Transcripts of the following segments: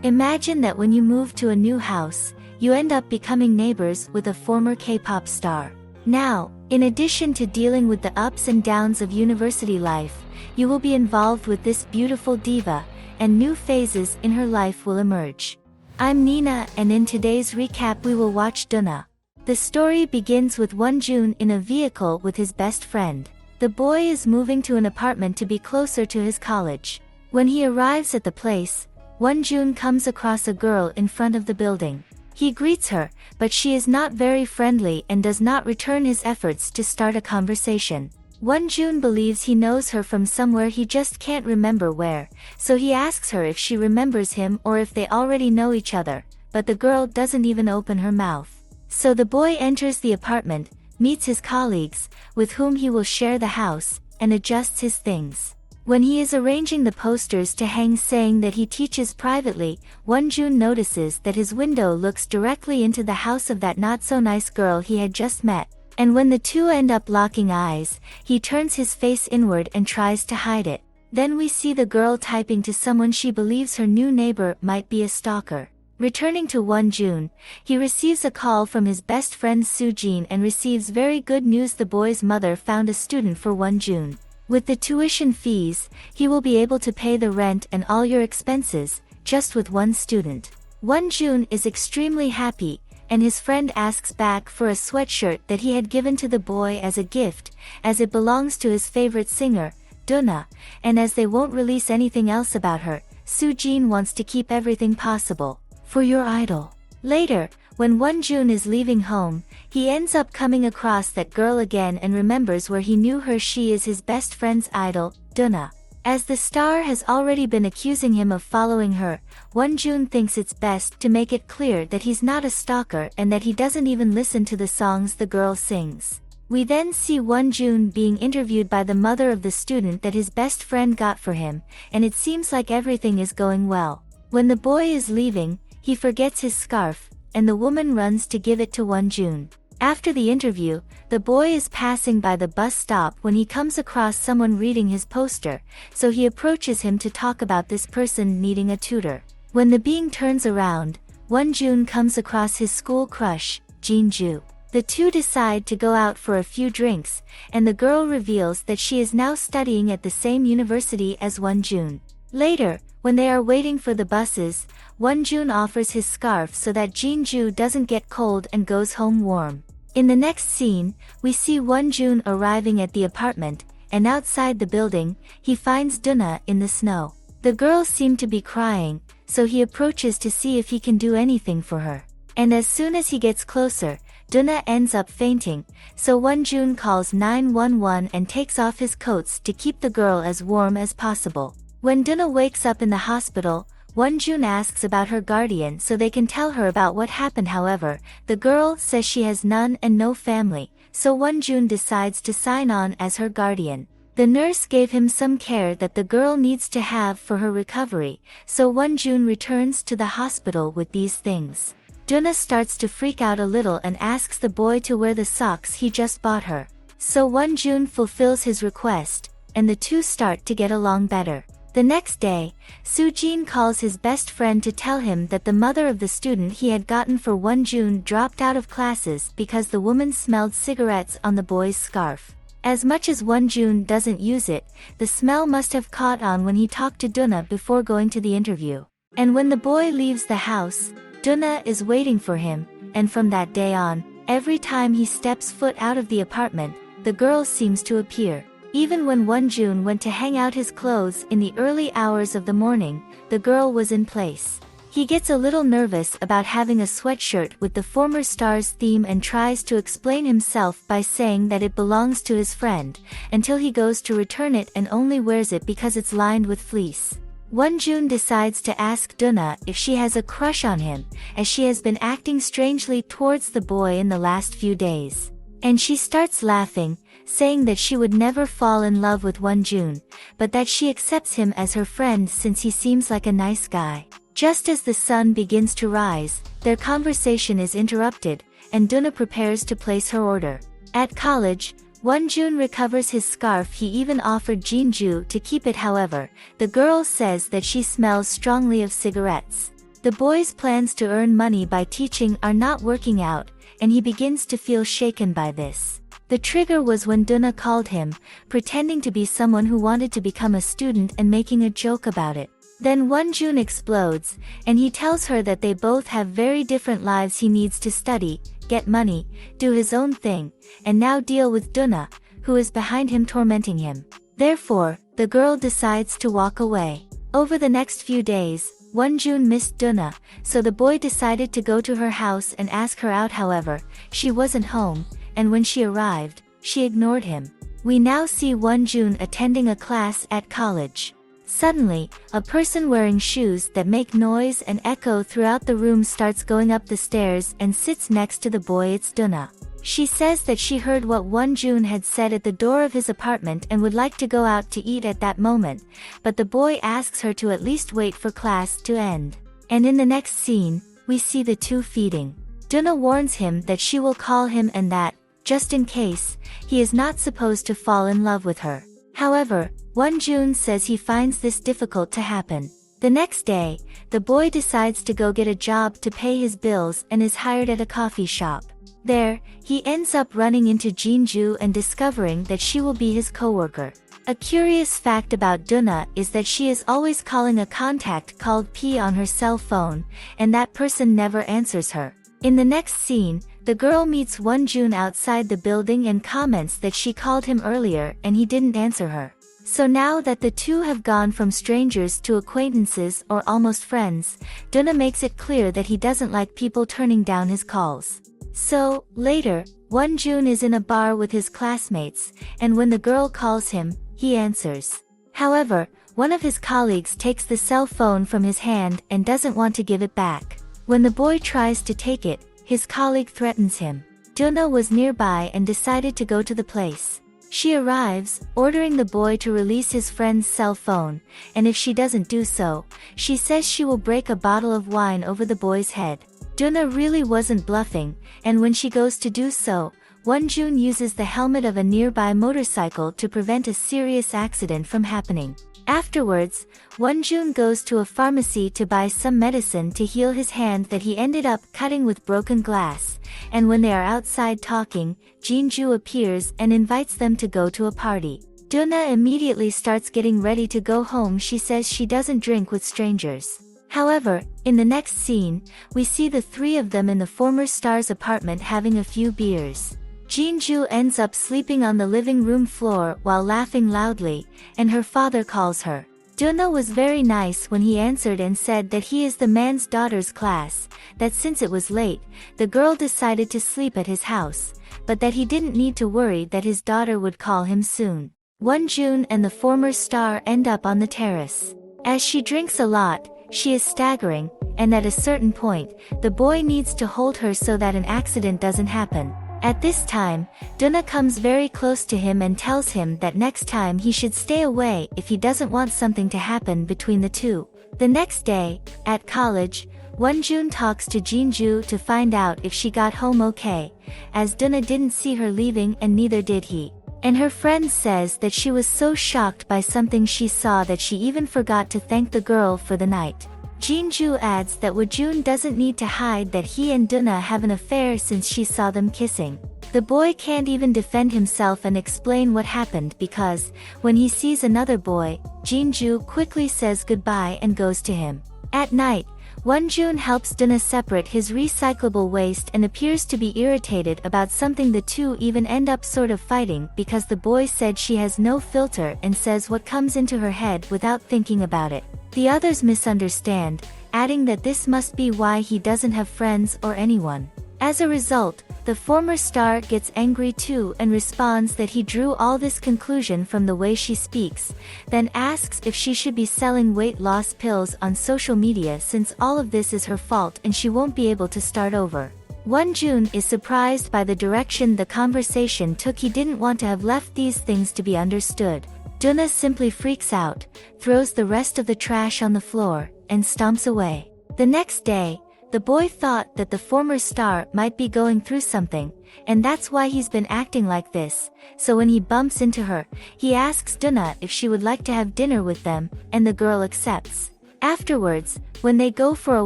Imagine that when you move to a new house, you end up becoming neighbors with a former K-pop star. Now, in addition to dealing with the ups and downs of university life, you will be involved with this beautiful diva, and new phases in her life will emerge. I'm Nina, and in today's recap we will watch Duna. The story begins with Wonjun in a vehicle with his best friend. The boy is moving to an apartment to be closer to his college. When he arrives at the place, Wonjun comes across a girl in front of the building. He greets her, but she is not very friendly and does not return his efforts to start a conversation. Wonjun believes he knows her from somewhere, he just can't remember where, so he asks her if she remembers him or if they already know each other, but the girl doesn't even open her mouth. So the boy enters the apartment, meets his colleagues, with whom he will share the house, and adjusts his things. When he is arranging the posters to hang saying that he teaches privately, Wonjun notices that his window looks directly into the house of that not-so-nice girl he had just met. And when the two end up locking eyes, he turns his face inward and tries to hide it. Then we see the girl typing to someone she believes her new neighbor might be a stalker. Returning to Wonjun, he receives a call from his best friend Sujin and receives very good news: the boy's mother found a student for Wonjun. With the tuition fees, he will be able to pay the rent and all your expenses, just with one student. Wonjun is extremely happy, and his friend asks back for a sweatshirt that he had given to the boy as a gift, as it belongs to his favorite singer, Duna, and as they won't release anything else about her, Sujin wants to keep everything possible for your idol. Later, when Wonjun is leaving home, he ends up coming across that girl again and remembers where he knew her. She is his best friend's idol, Duna. As the star has already been accusing him of following her, Wonjun thinks it's best to make it clear that he's not a stalker and that he doesn't even listen to the songs the girl sings. We then see Wonjun being interviewed by the mother of the student that his best friend got for him, and it seems like everything is going well. When the boy is leaving, he forgets his scarf, and the woman runs to give it to Wonjun. After the interview, the boy is passing by the bus stop when he comes across someone reading his poster, so he approaches him to talk about this person needing a tutor. When the being turns around, Wonjun comes across his school crush, Jinju. The two decide to go out for a few drinks, and the girl reveals that she is now studying at the same university as Wonjun. Later, when they are waiting for the buses, Wonjun offers his scarf so that Jinju doesn't get cold and goes home warm. In the next scene, we see Wonjun arriving at the apartment, and outside the building, he finds Duna in the snow. The girl seemed to be crying, so he approaches to see if he can do anything for her. And as soon as he gets closer, Duna ends up fainting, so Wonjun calls 911 and takes off his coats to keep the girl as warm as possible. When Duna wakes up in the hospital, Wonjun asks about her guardian so they can tell her about what happened. However, the girl says she has none and no family, so Wonjun decides to sign on as her guardian. The nurse gave him some care that the girl needs to have for her recovery, so Wonjun returns to the hospital with these things. Duna starts to freak out a little and asks the boy to wear the socks he just bought her. So Wonjun fulfills his request, and the two start to get along better. The next day, Sujin calls his best friend to tell him that the mother of the student he had gotten for Wonjun dropped out of classes because the woman smelled cigarettes on the boy's scarf. As much as Wonjun doesn't use it, the smell must have caught on when he talked to Duna before going to the interview. And when the boy leaves the house, Duna is waiting for him, and from that day on, every time he steps foot out of the apartment, the girl seems to appear. Even when Wonjun went to hang out his clothes in the early hours of the morning, the girl was in place. He gets a little nervous about having a sweatshirt with the former star's theme and tries to explain himself by saying that it belongs to his friend, until he goes to return it and only wears it because it's lined with fleece. Wonjun decides to ask Duna if she has a crush on him, as she has been acting strangely towards the boy in the last few days. And she starts laughing, saying that she would never fall in love with Wonjun, but that she accepts him as her friend since he seems like a nice guy. Just as the sun begins to rise, their conversation is interrupted, and Duna prepares to place her order. At college, Wonjun recovers his scarf. He even offered Jinju to keep it. However, the girl says that she smells strongly of cigarettes. The boy's plans to earn money by teaching are not working out, and he begins to feel shaken by this. The trigger was when Duna called him, pretending to be someone who wanted to become a student and making a joke about it. Then Wonjun explodes, and he tells her that they both have very different lives. He needs to study, get money, do his own thing, and now deal with Duna, who is behind him tormenting him. Therefore, the girl decides to walk away. Over the next few days, Wonjun missed Duna, so the boy decided to go to her house and ask her out. However, she wasn't home, and when she arrived, she ignored him. We now see Wonjun attending a class at college. Suddenly, a person wearing shoes that make noise and echo throughout the room starts going up the stairs and sits next to the boy. It's Duna. She says that she heard what Wonjun had said at the door of his apartment and would like to go out to eat at that moment, but the boy asks her to at least wait for class to end. And in the next scene, we see the two feeding. Duna warns him that she will call him and that, just in case, he is not supposed to fall in love with her. However, Wonjun says he finds this difficult to happen. The next day, the boy decides to go get a job to pay his bills and is hired at a coffee shop. There, he ends up running into Jinju and discovering that she will be his coworker. A curious fact about Duna is that she is always calling a contact called P on her cell phone, and that person never answers her. In the next scene, the girl meets Wonjun outside the building and comments that she called him earlier and he didn't answer her. So now that the two have gone from strangers to acquaintances or almost friends, Duna makes it clear that he doesn't like people turning down his calls. So, later, Wonjun is in a bar with his classmates, and when the girl calls him, he answers. However, one of his colleagues takes the cell phone from his hand and doesn't want to give it back. When the boy tries to take it, his colleague threatens him. Duna was nearby and decided to go to the place. She arrives, ordering the boy to release his friend's cell phone, and if she doesn't do so, she says she will break a bottle of wine over the boy's head. Duna really wasn't bluffing, and when she goes to do so, Wonjun uses the helmet of a nearby motorcycle to prevent a serious accident from happening. Afterwards, Wonjun goes to a pharmacy to buy some medicine to heal his hand that he ended up cutting with broken glass, and when they are outside talking, Jinju appears and invites them to go to a party. Duna immediately starts getting ready to go home. She says she doesn't drink with strangers. However, in the next scene, we see the three of them in the former star's apartment having a few beers. Jinju ends up sleeping on the living room floor while laughing loudly, and her father calls her. Duna was very nice when he answered and said that he is the man's daughter's class, that since it was late, the girl decided to sleep at his house, but that he didn't need to worry that his daughter would call him soon. Wonjun and the former star end up on the terrace. As she drinks a lot, she is staggering, and at a certain point, the boy needs to hold her so that an accident doesn't happen. At this time, Duna comes very close to him and tells him that next time he should stay away if he doesn't want something to happen between the two. The next day, at college, Wonjun talks to Jinju to find out if she got home okay, as Duna didn't see her leaving and neither did he. And her friend says that she was so shocked by something she saw that she even forgot to thank the girl for the night. Jinju adds that Wonjun doesn't need to hide that he and Duna have an affair since she saw them kissing. The boy can't even defend himself and explain what happened because, when he sees another boy, Jinju quickly says goodbye and goes to him. At night, Wonjun helps Duna separate his recyclable waste and appears to be irritated about something. The two even end up sort of fighting because the boy said she has no filter and says what comes into her head without thinking about it. The others misunderstand, adding that this must be why he doesn't have friends or anyone. As a result, the former star gets angry too and responds that he drew all this conclusion from the way she speaks, then asks if she should be selling weight loss pills on social media since all of this is her fault and she won't be able to start over. Wonjun is surprised by the direction the conversation took. He didn't want to have left these things to be understood. Duna simply freaks out, throws the rest of the trash on the floor, and stomps away. The next day, the boy thought that the former star might be going through something, and that's why he's been acting like this, so when he bumps into her, he asks Duna if she would like to have dinner with them, and the girl accepts. Afterwards, when they go for a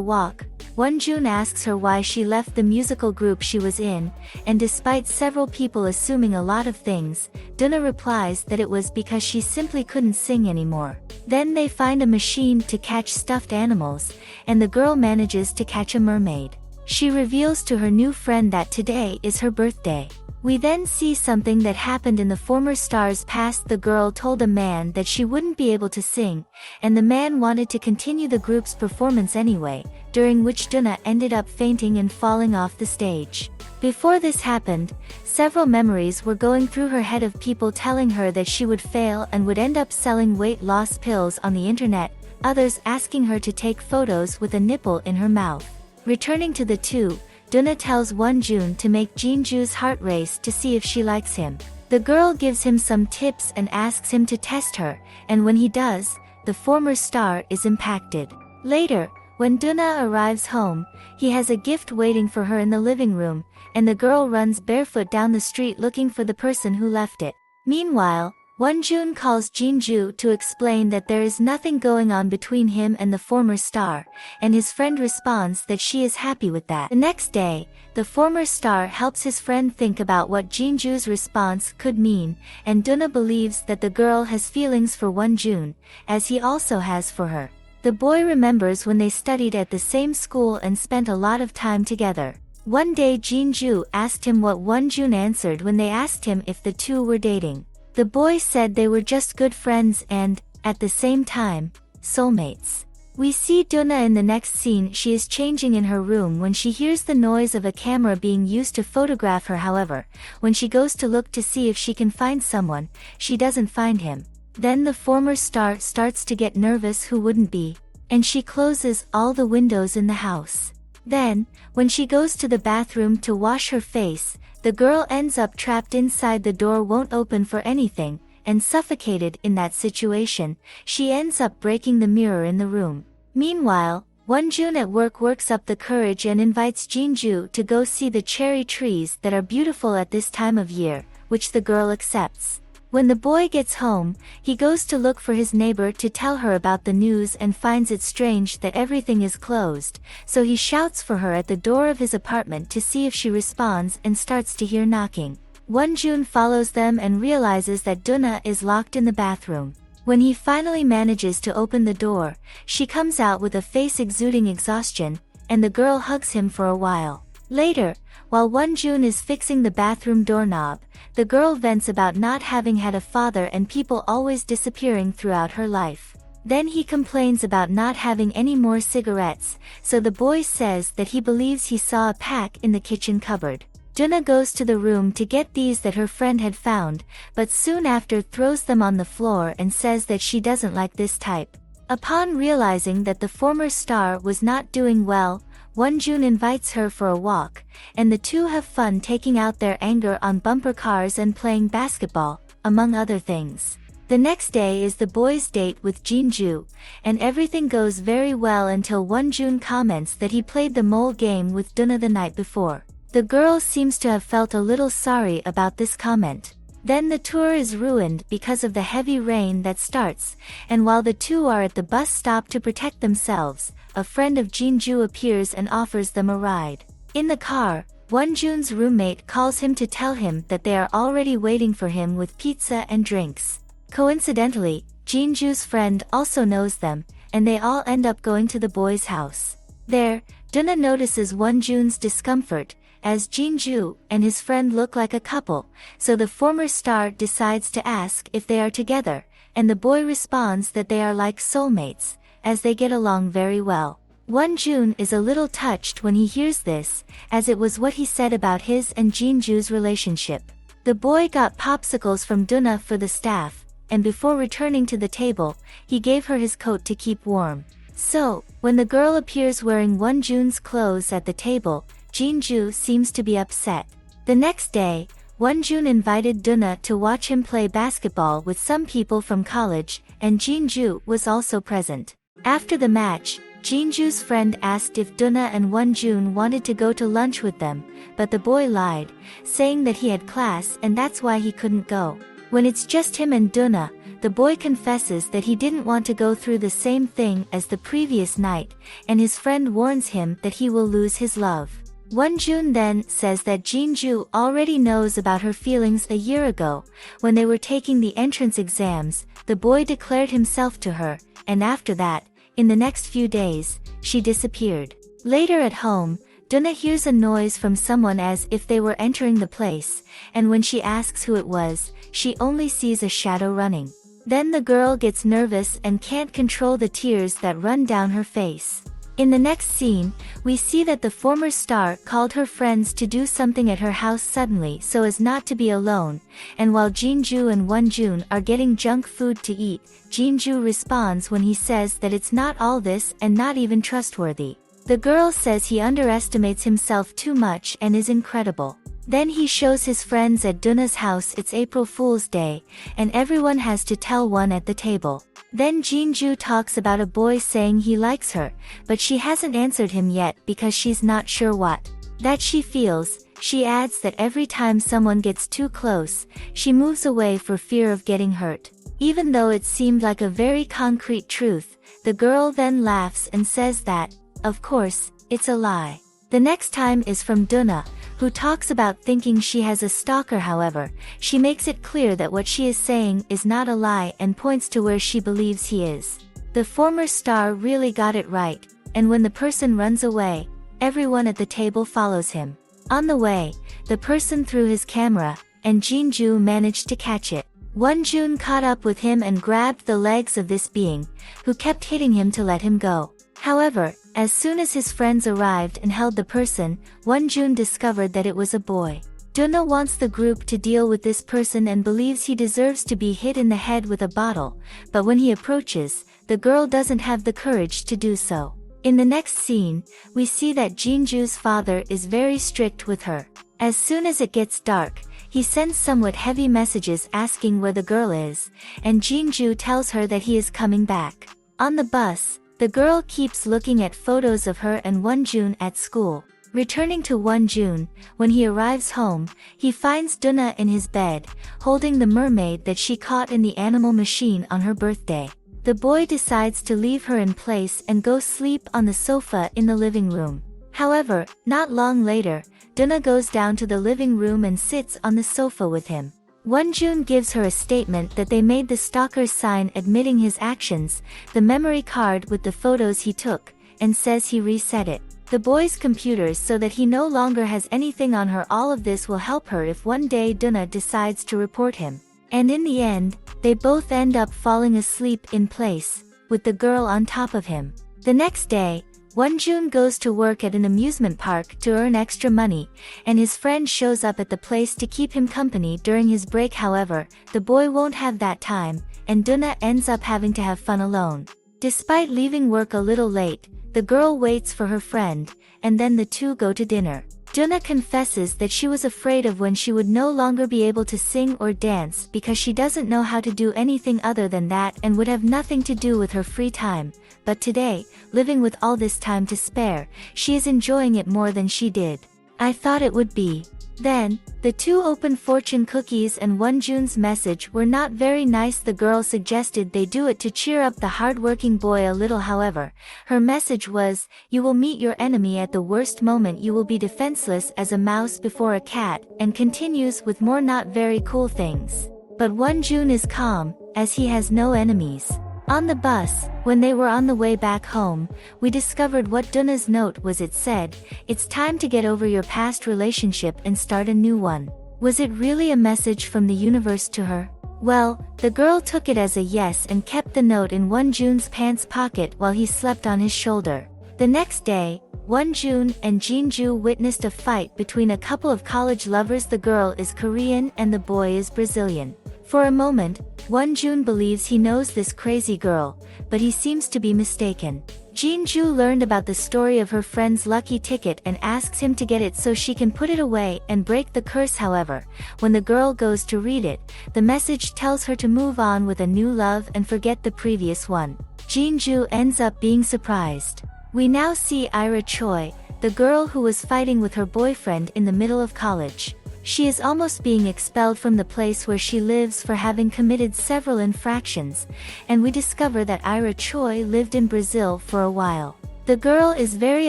walk, Wonjun asks her why she left the musical group she was in, and despite several people assuming a lot of things, Duna replies that it was because she simply couldn't sing anymore. Then they find a machine to catch stuffed animals, and the girl manages to catch a mermaid. She reveals to her new friend that today is her birthday. We then see something that happened in the former star's past. The girl told a man that she wouldn't be able to sing, and the man wanted to continue the group's performance anyway, during which Duna ended up fainting and falling off the stage. Before this happened, several memories were going through her head of people telling her that she would fail and would end up selling weight loss pills on the internet, others asking her to take photos with a nipple in her mouth. Returning to the two, Duna tells Wonjun to make Jinju's heart race to see if she likes him. The girl gives him some tips and asks him to test her, and when he does, the former star is impacted. Later, when Duna arrives home, he has a gift waiting for her in the living room, and the girl runs barefoot down the street looking for the person who left it. Meanwhile, Wonjun calls Jinju to explain that there is nothing going on between him and the former star, and his friend responds that she is happy with that. The next day, the former star helps his friend think about what Jinju's response could mean, and Duna believes that the girl has feelings for Wonjun, as he also has for her. The boy remembers when they studied at the same school and spent a lot of time together. One day Jinju asked him what Wonjun answered when they asked him if the two were dating. The boy said they were just good friends and, at the same time, soulmates. We see Duna in the next scene. She is changing in her room when she hears the noise of a camera being used to photograph her. However, when she goes to look to see if she can find someone, she doesn't find him. Then the former star starts to get nervous, who wouldn't be, and she closes all the windows in the house. Then, when she goes to the bathroom to wash her face, the girl ends up trapped inside. The door won't open for anything, and suffocated in that situation, she ends up breaking the mirror in the room. Meanwhile, Wonjun at work works up the courage and invites Jinju to go see the cherry trees that are beautiful at this time of year, which the girl accepts. When the boy gets home, he goes to look for his neighbor to tell her about the news and finds it strange that everything is closed, so he shouts for her at the door of his apartment to see if she responds and starts to hear knocking. Wonjun follows them and realizes that Duna is locked in the bathroom. When he finally manages to open the door, she comes out with a face exuding exhaustion, and the girl hugs him for a while. Later, while Wonjun is fixing the bathroom doorknob, the girl vents about not having had a father and people always disappearing throughout her life. Then he complains about not having any more cigarettes, so the boy says that he believes he saw a pack in the kitchen cupboard. Duna goes to the room to get these that her friend had found, but soon after throws them on the floor and says that she doesn't like this type. Upon realizing that the former star was not doing well, Wonjun invites her for a walk, and the two have fun taking out their anger on bumper cars and playing basketball, among other things. The next day is the boys' date with Jinju, and everything goes very well until Wonjun comments that he played the mole game with Duna the night before. The girl seems to have felt a little sorry about this comment. Then the tour is ruined because of the heavy rain that starts, and while the two are at the bus stop to protect themselves, a friend of Jinju appears and offers them a ride. In the car, Wonjun's roommate calls him to tell him that they are already waiting for him with pizza and drinks. Coincidentally, Jinju's friend also knows them, and they all end up going to the boys' house. There, Duna notices Wonjun's discomfort, as Jinju and his friend look like a couple, so the former star decides to ask if they are together, and the boy responds that they are like soulmates, as they get along very well. Wonjun is a little touched when he hears this, as it was what he said about his and Jinju's relationship. The boy got popsicles from Duna for the staff, and before returning to the table, he gave her his coat to keep warm. So, when the girl appears wearing Wonjun's clothes at the table, Jinju seems to be upset. The next day, Wonjun invited Duna to watch him play basketball with some people from college, and Jinju was also present. After the match, Jinju's friend asked if Duna and Wonjun wanted to go to lunch with them, but the boy lied, saying that he had class and that's why he couldn't go. When it's just him and Duna, the boy confesses that he didn't want to go through the same thing as the previous night, and his friend warns him that he will lose his love. Wonjun then says that Jinju already knows about her feelings a year ago. When they were taking the entrance exams, the boy declared himself to her, and after that, in the next few days, she disappeared. Later at home, Duna hears a noise from someone as if they were entering the place, and when she asks who it was, she only sees a shadow running. Then the girl gets nervous and can't control the tears that run down her face. In the next scene, we see that the former star called her friends to do something at her house suddenly so as not to be alone, and while Jinju and Wonjun are getting junk food to eat, Jinju responds when he says that it's not all this and not even trustworthy. The girl says he underestimates himself too much and is incredible. Then he shows his friends at Duna's house it's April Fool's Day, and everyone has to tell one at the table. Then Jinju talks about a boy saying he likes her, but she hasn't answered him yet because she's not sure what that she feels. She adds that every time someone gets too close, she moves away for fear of getting hurt. Even though it seemed like a very concrete truth, the girl then laughs and says that, of course, it's a lie. The next time is from Duna, who talks about thinking she has a stalker. However, she makes it clear that what she is saying is not a lie and points to where she believes he is. The former star really got it right, and when the person runs away, everyone at the table follows him. On the way, the person threw his camera, and Jinju managed to catch it. Wonjun caught up with him and grabbed the legs of this being, who kept hitting him to let him go. However, as soon as his friends arrived and held the person, Wonjun discovered that it was a boy. Duna wants the group to deal with this person and believes he deserves to be hit in the head with a bottle, but when he approaches, the girl doesn't have the courage to do so. In the next scene, we see that Jinju's father is very strict with her. As soon as it gets dark, he sends somewhat heavy messages asking where the girl is, and Jinju tells her that he is coming back. On the bus, the girl keeps looking at photos of her and Wonjun at school. Returning to Wonjun, when he arrives home, he finds Duna in his bed, holding the mermaid that she caught in the animal machine on her birthday. The boy decides to leave her in place and go sleep on the sofa in the living room. However, not long later, Duna goes down to the living room and sits on the sofa with him. Wonjun gives her a statement that they made the stalker's sign admitting his actions, the memory card with the photos he took, and says he reset it. The boy's computers so that he no longer has anything on her. All of this will help her if one day Duna decides to report him. And in the end, they both end up falling asleep in place, with the girl on top of him. The next day, Wonjun goes to work at an amusement park to earn extra money, and his friend shows up at the place to keep him company during his break. However, the boy won't have that time, and Duna ends up having to have fun alone. Despite leaving work a little late, the girl waits for her friend, and then the two go to dinner. Duna confesses that she was afraid of when she would no longer be able to sing or dance because she doesn't know how to do anything other than that and would have nothing to do with her free time. But today, living with all this time to spare, she is enjoying it more than she did. I thought it would be. Then, the two open fortune cookies and Wonjun's message were not very nice. The girl suggested they do it to cheer up the hardworking boy a little. However, her message was, you will meet your enemy at the worst moment. You will be defenseless as a mouse before a cat, and continues with more not very cool things. But Wonjun is calm, as he has no enemies. On the bus, when they were on the way back home, we discovered what Duna's note was. It said, it's time to get over your past relationship and start a new one. Was it really a message from the universe to her? Well, the girl took it as a yes and kept the note in Wonjun's pants pocket while he slept on his shoulder. The next day, Wonjun and Jinju witnessed a fight between a couple of college lovers. The girl is Korean and the boy is Brazilian. For a moment, Wonjun believes he knows this crazy girl, but he seems to be mistaken. Jinju learned about the story of her friend's lucky ticket and asks him to get it so she can put it away and break the curse. However, when the girl goes to read it, the message tells her to move on with a new love and forget the previous one. Jinju ends up being surprised. We now see Ira Choi, the girl who was fighting with her boyfriend in the middle of college. She is almost being expelled from the place where she lives for having committed several infractions, and we discover that Ira Choi lived in Brazil for a while. The girl is very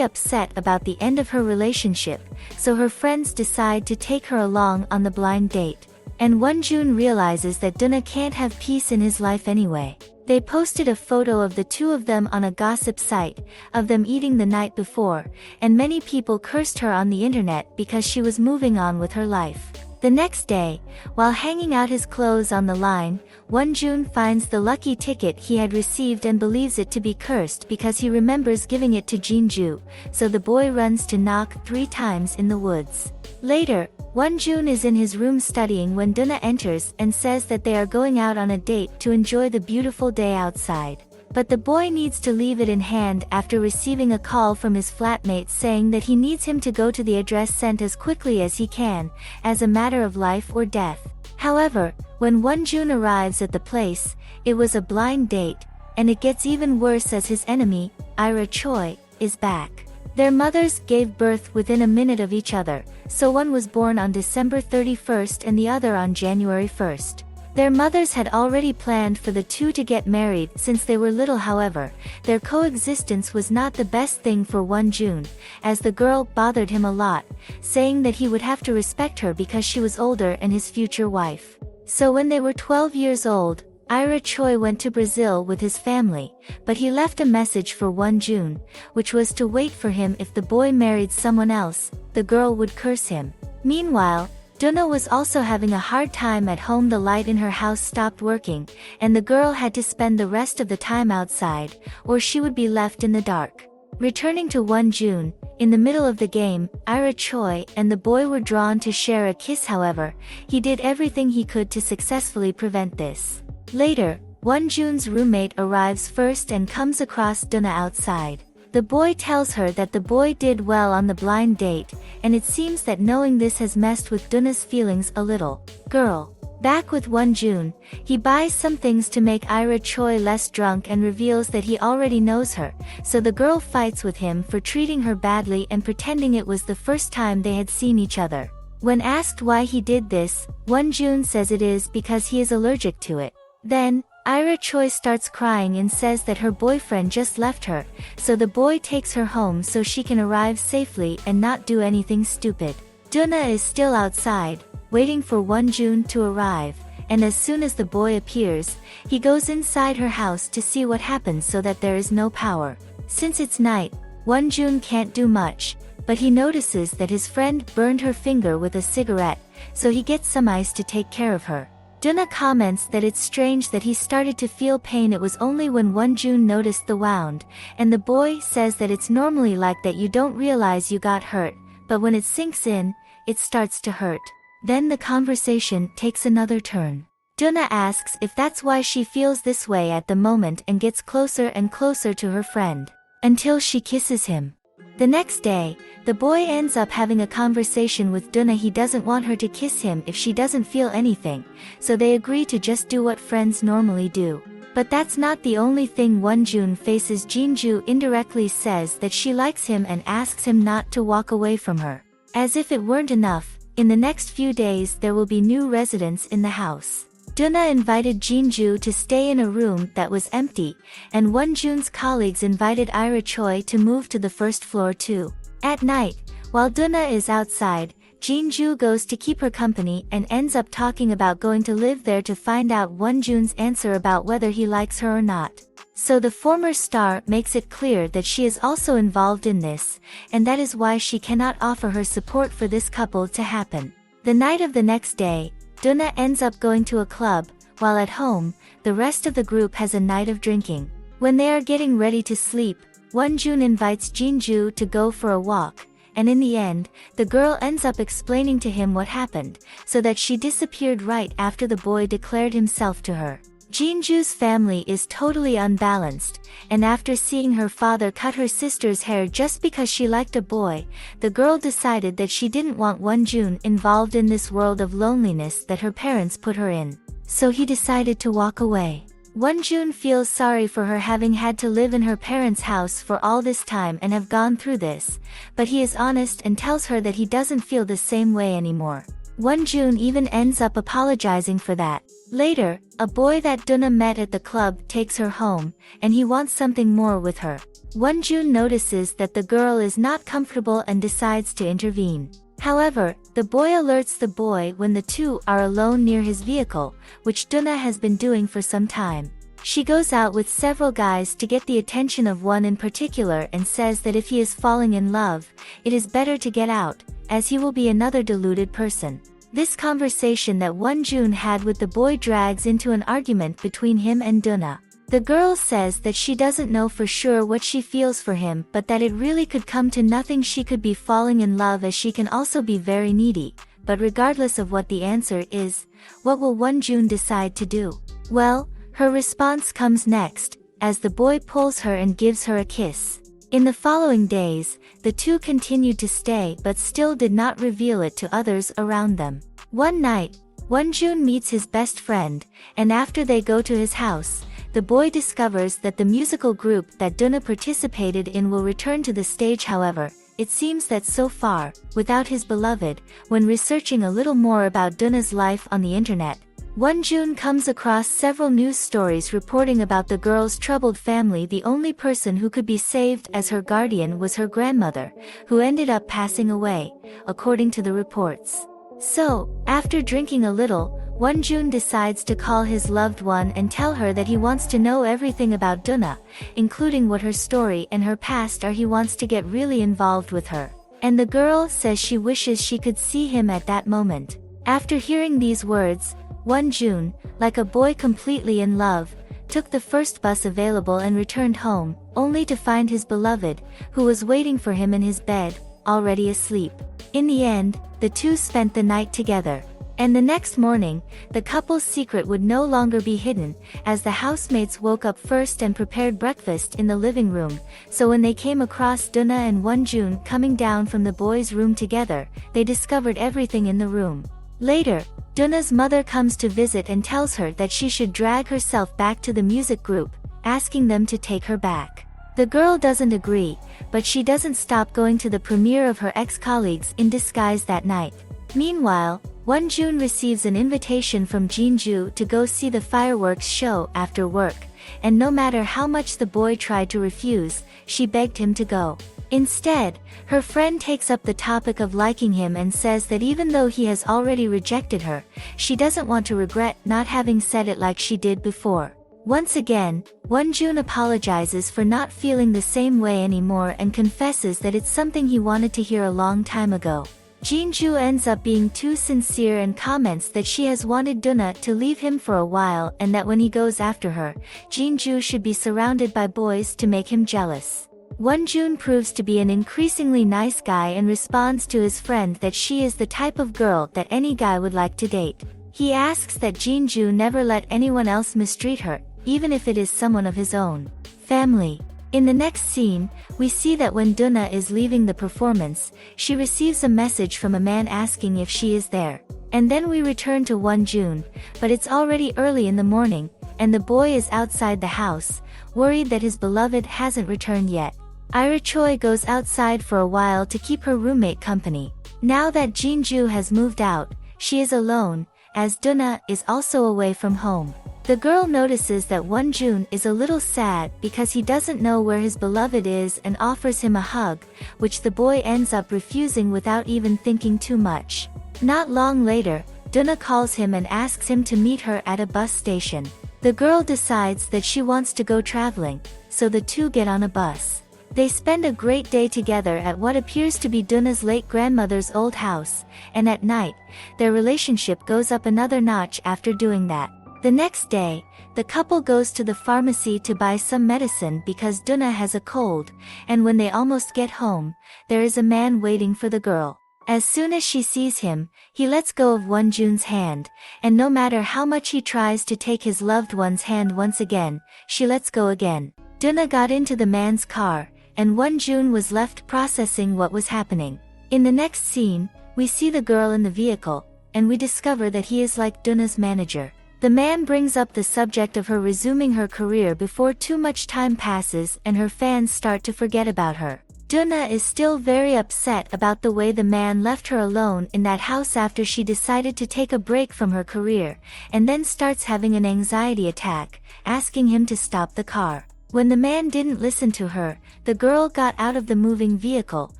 upset about the end of her relationship, so her friends decide to take her along on the blind date. And Wonjun realizes that Duna can't have peace in his life anyway. They posted a photo of the two of them on a gossip site, of them eating the night before, and many people cursed her on the internet because she was moving on with her life. The next day, while hanging out his clothes on the line, Wonjun finds the lucky ticket he had received and believes it to be cursed because he remembers giving it to Jinju, so the boy runs to knock 3 times in the woods. Later, Wonjun is in his room studying when Duna enters and says that they are going out on a date to enjoy the beautiful day outside. But the boy needs to leave it in hand after receiving a call from his flatmate saying that he needs him to go to the address sent as quickly as he can, as a matter of life or death. However, when Wonjun arrives at the place, it was a blind date, and it gets even worse as his enemy, Ira Choi, is back. Their mothers gave birth within a minute of each other, so one was born on December 31st and the other on January 1st. Their mothers had already planned for the two to get married since they were little. However, their coexistence was not the best thing for Wonjun, as the girl bothered him a lot, saying that he would have to respect her because she was older and his future wife. So when they were 12 years old, Ira Choi went to Brazil with his family, but he left a message for Wonjun, which was to wait for him. If the boy married someone else, the girl would curse him. Meanwhile, Duna was also having a hard time at home. The light in her house stopped working, and the girl had to spend the rest of the time outside, or she would be left in the dark. Returning to Wonjun, in the middle of the game, Ira Choi and the boy were drawn to share a kiss. However, he did everything he could to successfully prevent this. Later, Wonjun's roommate arrives first and comes across Duna outside. The boy tells her that the boy did well on the blind date, and it seems that knowing this has messed with Duna's feelings a little. Girl. Back with Wonjun, he buys some things to make Ira Choi less drunk and reveals that he already knows her, so the girl fights with him for treating her badly and pretending it was the first time they had seen each other. When asked why he did this, Wonjun says it is because he is allergic to it. Then, Ira Choi starts crying and says that her boyfriend just left her, so the boy takes her home so she can arrive safely and not do anything stupid. Duna is still outside, waiting for Wonjun to arrive, and as soon as the boy appears, he goes inside her house to see what happens so that there is no power. Since it's night, Wonjun can't do much, but he notices that his friend burned her finger with a cigarette, so he gets some ice to take care of her. Duna comments that it's strange that he started to feel pain. It was only when Wonjun noticed the wound, and the boy says that it's normally like that. You don't realize you got hurt, but when it sinks in, it starts to hurt. Then the conversation takes another turn. Duna asks if that's why she feels this way at the moment and gets closer and closer to her friend, until she kisses him. The next day, the boy ends up having a conversation with Duna. He doesn't want her to kiss him if she doesn't feel anything, so they agree to just do what friends normally do. But that's not the only thing Wonjun faces. Jinju indirectly says that she likes him and asks him not to walk away from her. As if it weren't enough, in the next few days there will be new residents in the house. Duna invited Jinju to stay in a room that was empty, and Wonjun's colleagues invited Ira Choi to move to the first floor too. At night, while Duna is outside, Jinju goes to keep her company and ends up talking about going to live there to find out Wonjun's answer about whether he likes her or not. So the former star makes it clear that she is also involved in this, and that is why she cannot offer her support for this couple to happen. The night of the next day, Duna ends up going to a club, while at home, the rest of the group has a night of drinking. When they are getting ready to sleep, Wonjun invites Jinju to go for a walk, and in the end, the girl ends up explaining to him what happened, so that she disappeared right after the boy declared himself to her. Jinju's family is totally unbalanced, and after seeing her father cut her sister's hair just because she liked a boy, the girl decided that she didn't want Wonjun involved in this world of loneliness that her parents put her in. So he decided to walk away. Wonjun feels sorry for her having had to live in her parents' house for all this time and have gone through this, but he is honest and tells her that he doesn't feel the same way anymore. Wonjun even ends up apologizing for that. Later, a boy that Duna met at the club takes her home, and he wants something more with her. Wonjun notices that the girl is not comfortable and decides to intervene. However, the boy alerts the boy when the two are alone near his vehicle, which Duna has been doing for some time. She goes out with several guys to get the attention of one in particular and says that if he is falling in love, it is better to get out, as he will be another deluded person. This conversation that Wonjun had with the boy drags into an argument between him and Duna. The girl says that she doesn't know for sure what she feels for him, but that it really could come to nothing. She could be falling in love, as she can also be very needy. But regardless of what the answer is, what will Wonjun decide to do? Well, her response comes next, as the boy pulls her and gives her a kiss. In the following days, the two continued to stay but still did not reveal it to others around them. One night, Wonjun meets his best friend, and after they go to his house, the boy discovers that the musical group that Duna participated in will return to the stage. However, it seems that so far, without his beloved, when researching a little more about Duna's life on the internet, Wonjun comes across several news stories reporting about the girl's troubled family. The only person who could be saved as her guardian was her grandmother, who ended up passing away, according to the reports. So, after drinking a little, Wonjun decides to call his loved one and tell her that he wants to know everything about Duna, including what her story and her past are. He wants to get really involved with her. And the girl says she wishes she could see him at that moment. After hearing these words, Wonjun, like a boy completely in love, took the first bus available and returned home, only to find his beloved, who was waiting for him in his bed, already asleep. In the end, the two spent the night together. And the next morning, the couple's secret would no longer be hidden, as the housemates woke up first and prepared breakfast in the living room. So when they came across Duna and Wonjun coming down from the boys' room together, they discovered everything in the room. Later, Duna's mother comes to visit and tells her that she should drag herself back to the music group, asking them to take her back. The girl doesn't agree, but she doesn't stop going to the premiere of her ex-colleagues in disguise that night. Meanwhile, Wonjun receives an invitation from Jinju to go see the fireworks show after work, and no matter how much the boy tried to refuse, she begged him to go. Instead, her friend takes up the topic of liking him and says that even though he has already rejected her, she doesn't want to regret not having said it like she did before. Once again, Wonjun apologizes for not feeling the same way anymore and confesses that it's something he wanted to hear a long time ago. Jinju ends up being too sincere and comments that she has wanted Duna to leave him for a while and that when he goes after her, Jinju should be surrounded by boys to make him jealous. Wonjun proves to be an increasingly nice guy and responds to his friend that she is the type of girl that any guy would like to date. He asks that Jinju never let anyone else mistreat her, even if it is someone of his own family. In the next scene, we see that when Duna is leaving the performance, she receives a message from a man asking if she is there. And then we return to Wonjun, but it's already early in the morning, and the boy is outside the house, worried that his beloved hasn't returned yet. Ira Choi goes outside for a while to keep her roommate company. Now that Jinju has moved out, she is alone, as Duna is also away from home. The girl notices that Wonjun is a little sad because he doesn't know where his beloved is and offers him a hug, which the boy ends up refusing without even thinking too much. Not long later, Duna calls him and asks him to meet her at a bus station. The girl decides that she wants to go traveling, so the two get on a bus. They spend a great day together at what appears to be Duna's late grandmother's old house, and at night, their relationship goes up another notch after doing that. The next day, the couple goes to the pharmacy to buy some medicine because Duna has a cold, and when they almost get home, there is a man waiting for the girl. As soon as she sees him, he lets go of Wonjun's hand, and no matter how much he tries to take his loved one's hand once again, she lets go again. Duna got into the man's car, and Wonjun was left processing what was happening. In the next scene, we see the girl in the vehicle, and we discover that he is like Duna's manager. The man brings up the subject of her resuming her career before too much time passes and her fans start to forget about her. Duna is still very upset about the way the man left her alone in that house after she decided to take a break from her career, and then starts having an anxiety attack, asking him to stop the car. When the man didn't listen to her, the girl got out of the moving vehicle,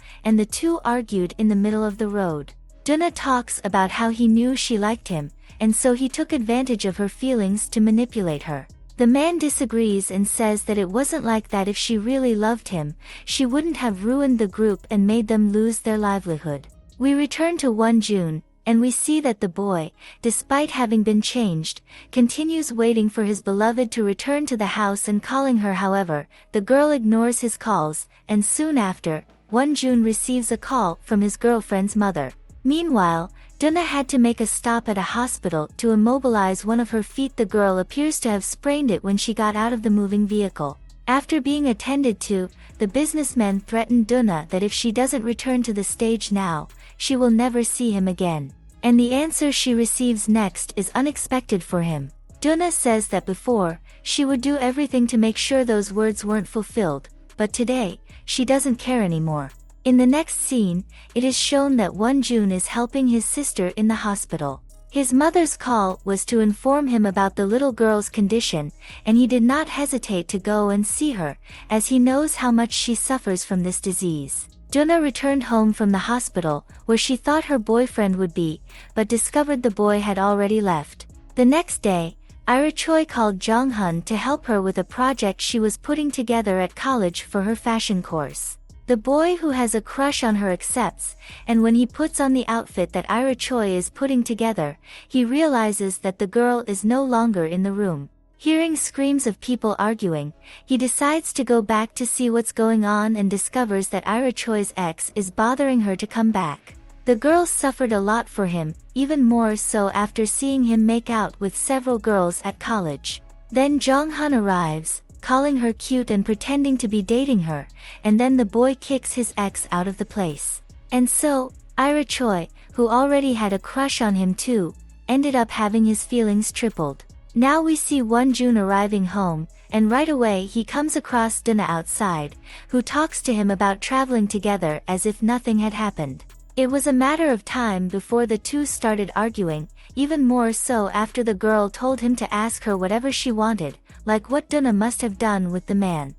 and the two argued in the middle of the road. Duna talks about how he knew she liked him, and so he took advantage of her feelings to manipulate her. The man disagrees and says that it wasn't like that. If she really loved him, she wouldn't have ruined the group and made them lose their livelihood. We return to June, and we see that the boy, despite having been changed, continues waiting for his beloved to return to the house and calling her. However, the girl ignores his calls, and soon after, June receives a call from his girlfriend's mother. Meanwhile, Duna had to make a stop at a hospital to immobilize one of her feet. The girl appears to have sprained it when she got out of the moving vehicle. After being attended to, the businessman threatened Duna that if she doesn't return to the stage now, she will never see him again. And the answer she receives next is unexpected for him. Duna says that before, she would do everything to make sure those words weren't fulfilled, but today, she doesn't care anymore. In the next scene, it is shown that June is helping his sister in the hospital. His mother's call was to inform him about the little girl's condition, and he did not hesitate to go and see her, as he knows how much she suffers from this disease. Duna returned home from the hospital, where she thought her boyfriend would be, but discovered the boy had already left. The next day, Ira Choi called Jong-hun to help her with a project she was putting together at college for her fashion course. The boy who has a crush on her accepts, and when he puts on the outfit that Ira Choi is putting together, he realizes that the girl is no longer in the room. Hearing screams of people arguing, he decides to go back to see what's going on and discovers that Ira Choi's ex is bothering her to come back. The girl suffered a lot for him, even more so after seeing him make out with several girls at college. Then Jong-hun arrives, calling her cute and pretending to be dating her, and then the boy kicks his ex out of the place. And so, Ira Choi, who already had a crush on him too, ended up having his feelings tripled. Now we see June arriving home, and right away he comes across Duna outside, who talks to him about traveling together as if nothing had happened. It was a matter of time before the two started arguing, even more so after the girl told him to ask her whatever she wanted, like what Duna must have done with the man.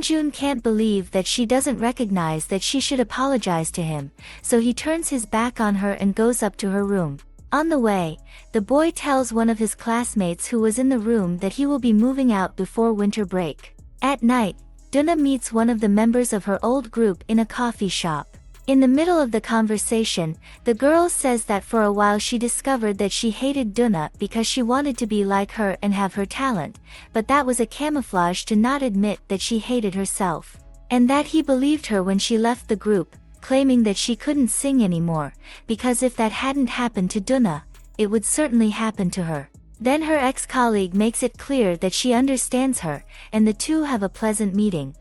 June can't believe that she doesn't recognize that she should apologize to him, so he turns his back on her and goes up to her room. On the way, the boy tells one of his classmates who was in the room that he will be moving out before winter break. At night, Duna meets one of the members of her old group in a coffee shop. In the middle of the conversation, the girl says that for a while she discovered that she hated Duna because she wanted to be like her and have her talent, but that was a camouflage to not admit that she hated herself. And that he believed her when she left the group, claiming that she couldn't sing anymore, because if that hadn't happened to Duna, it would certainly happen to her. Then her ex-colleague makes it clear that she understands her, and the two have a pleasant meeting.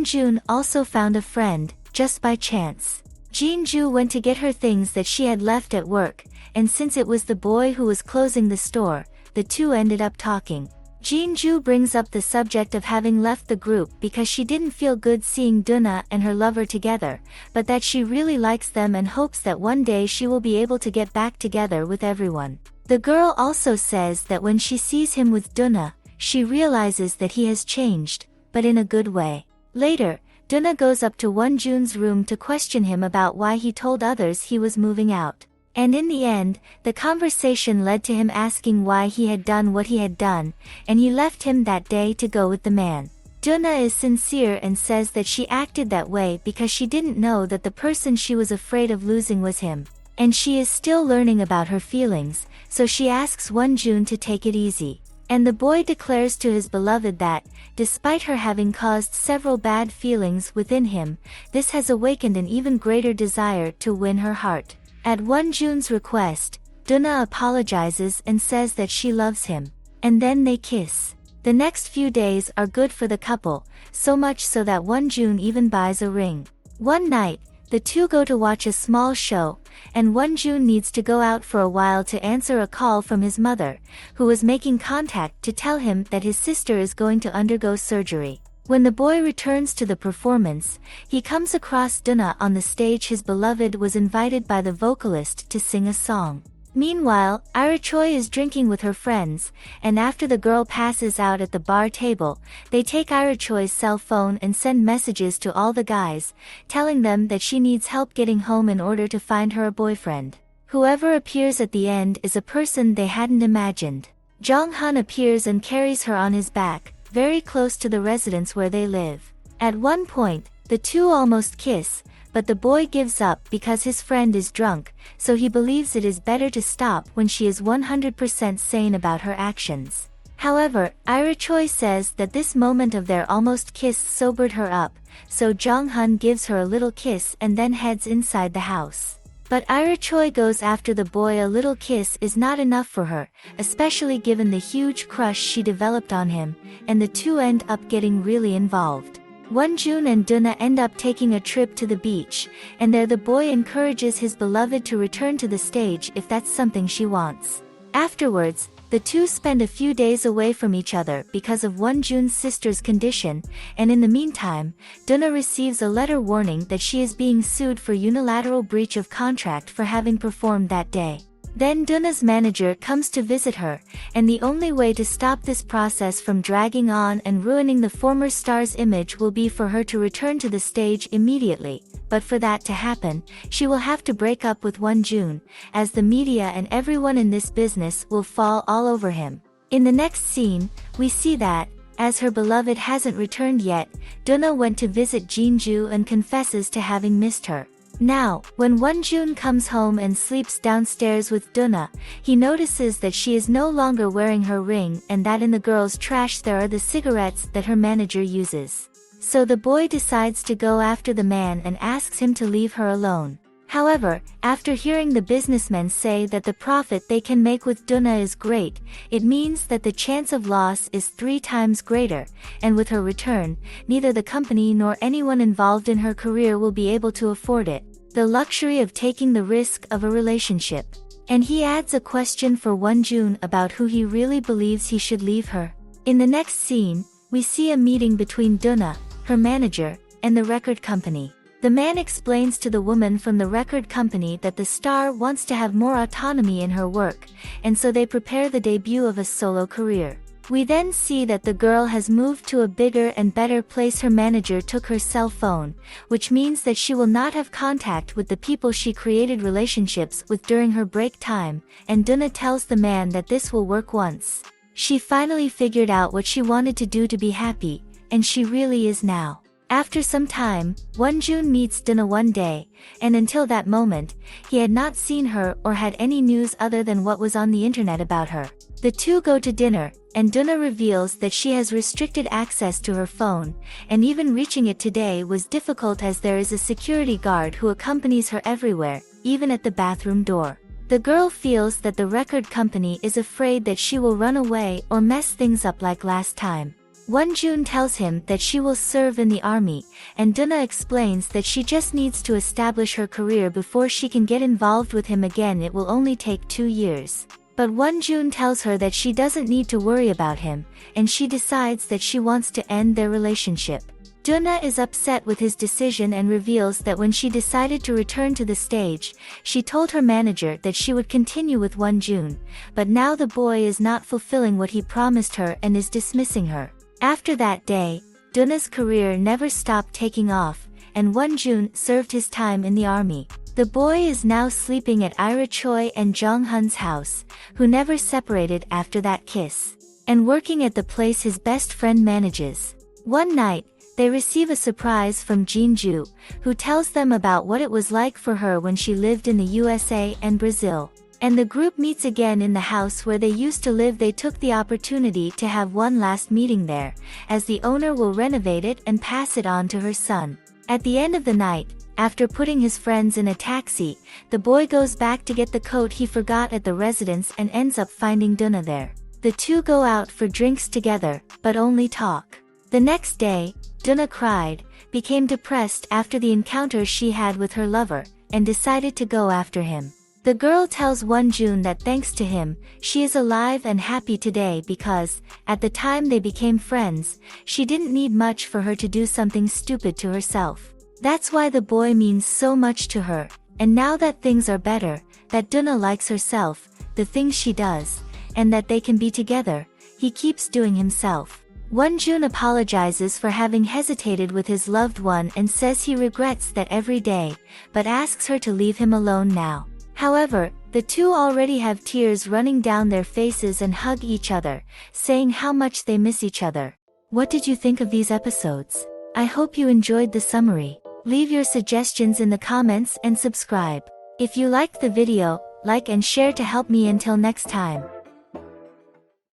June also found a friend, just by chance. Jin-ju went to get her things that she had left at work, and since it was the boy who was closing the store, the two ended up talking. Jin-ju brings up the subject of having left the group because she didn't feel good seeing Duna and her lover together, but that she really likes them and hopes that one day she will be able to get back together with everyone. The girl also says that when she sees him with Duna, she realizes that he has changed, but in a good way. Later, Duna goes up to June's room to question him about why he told others he was moving out. And in the end, the conversation led to him asking why he had done what he had done, and he left him that day to go with the man. Duna is sincere and says that she acted that way because she didn't know that the person she was afraid of losing was him. And she is still learning about her feelings, so she asks June to take it easy. And the boy declares to his beloved that, despite her having caused several bad feelings within him, this has awakened an even greater desire to win her heart. At June's request, Duna apologizes and says that she loves him. And then they kiss. The next few days are good for the couple, so much so that June even buys a ring. One night, the two go to watch a small show, and June needs to go out for a while to answer a call from his mother, who was making contact to tell him that his sister is going to undergo surgery. When the boy returns to the performance, he comes across Duna on the stage. His beloved was invited by the vocalist to sing a song. Meanwhile, Ira Choi is drinking with her friends, and after the girl passes out at the bar table, they take Ira Choi's cell phone and send messages to all the guys, telling them that she needs help getting home in order to find her a boyfriend. Whoever appears at the end is a person they hadn't imagined. Jong-hun appears and carries her on his back, very close to the residence where they live. At one point, the two almost kiss, but the boy gives up because his friend is drunk, so he believes it is better to stop when she is 100% sane about her actions. However, Ira Choi says that this moment of their almost kiss sobered her up, so Jong-hun gives her a little kiss and then heads inside the house. But Ira Choi goes after the boy. A little kiss is not enough for her, especially given the huge crush she developed on him, and the two end up getting really involved. Wonjun and Duna end up taking a trip to the beach, and there the boy encourages his beloved to return to the stage if that's something she wants. Afterwards, the two spend a few days away from each other because of Wonjun's sister's condition, and in the meantime, Duna receives a letter warning that she is being sued for unilateral breach of contract for having performed that day. Then Duna's manager comes to visit her, and the only way to stop this process from dragging on and ruining the former star's image will be for her to return to the stage immediately. But for that to happen, she will have to break up with Wonjun, as the media and everyone in this business will fall all over him. In the next scene, we see that, as her beloved hasn't returned yet, Duna went to visit Jinju and confesses to having missed her. Now, when Wonjun comes home and sleeps downstairs with Duna, he notices that she is no longer wearing her ring and that in the girl's trash there are the cigarettes that her manager uses. So the boy decides to go after the man and asks him to leave her alone. However, after hearing the businessmen say that the profit they can make with Duna is great, it means that the chance of loss is 3 times greater, and with her return, neither the company nor anyone involved in her career will be able to afford it, the luxury of taking the risk of a relationship. And he adds a question for Wonjun about who he really believes he should leave her. In the next scene, we see a meeting between Duna, her manager, and the record company. The man explains to the woman from the record company that the star wants to have more autonomy in her work, and so they prepare the debut of a solo career. We then see that the girl has moved to a bigger and better place. Her manager took her cell phone, which means that she will not have contact with the people she created relationships with during her break time, and Duna tells the man that this will work once she finally figured out what she wanted to do to be happy, and she really is now. After some time, Wonjun meets Duna one day, and until that moment, he had not seen her or had any news other than what was on the internet about her. The two go to dinner, and Duna reveals that she has restricted access to her phone, and even reaching it today was difficult as there is a security guard who accompanies her everywhere, even at the bathroom door. The girl feels that the record company is afraid that she will run away or mess things up like last time. Wonjun tells him that she will serve in the army, and Duna explains that she just needs to establish her career before she can get involved with him again. It will only take 2 years. But Wonjun tells her that she doesn't need to worry about him, and she decides that she wants to end their relationship. Duna is upset with his decision and reveals that when she decided to return to the stage, she told her manager that she would continue with Wonjun, but now the boy is not fulfilling what he promised her and is dismissing her. After that day, Duna's career never stopped taking off, and Wonjun served his time in the army. The boy is now sleeping at Ira Choi and Jong-hun's house, who never separated after that kiss, and working at the place his best friend manages. One night, they receive a surprise from Jinju, who tells them about what it was like for her when she lived in the USA and Brazil. And the group meets again in the house where they used to live. They took the opportunity to have one last meeting there, as the owner will renovate it and pass it on to her son. At the end of the night, after putting his friends in a taxi, the boy goes back to get the coat he forgot at the residence and ends up finding Duna there. The two go out for drinks together, but only talk. The next day, Duna cried, became depressed after the encounter she had with her lover, and decided to go after him. The girl tells Wonjun that thanks to him, she is alive and happy today because, at the time they became friends, she didn't need much for her to do something stupid to herself. That's why the boy means so much to her, and now that things are better, that Duna likes herself, the things she does, and that they can be together, he keeps doing himself. Wonjun apologizes for having hesitated with his loved one and says he regrets that every day, but asks her to leave him alone now. However, the two already have tears running down their faces and hug each other, saying how much they miss each other. What did you think of these episodes? I hope you enjoyed the summary. Leave your suggestions in the comments and subscribe. If you liked the video, like and share to help me until next time.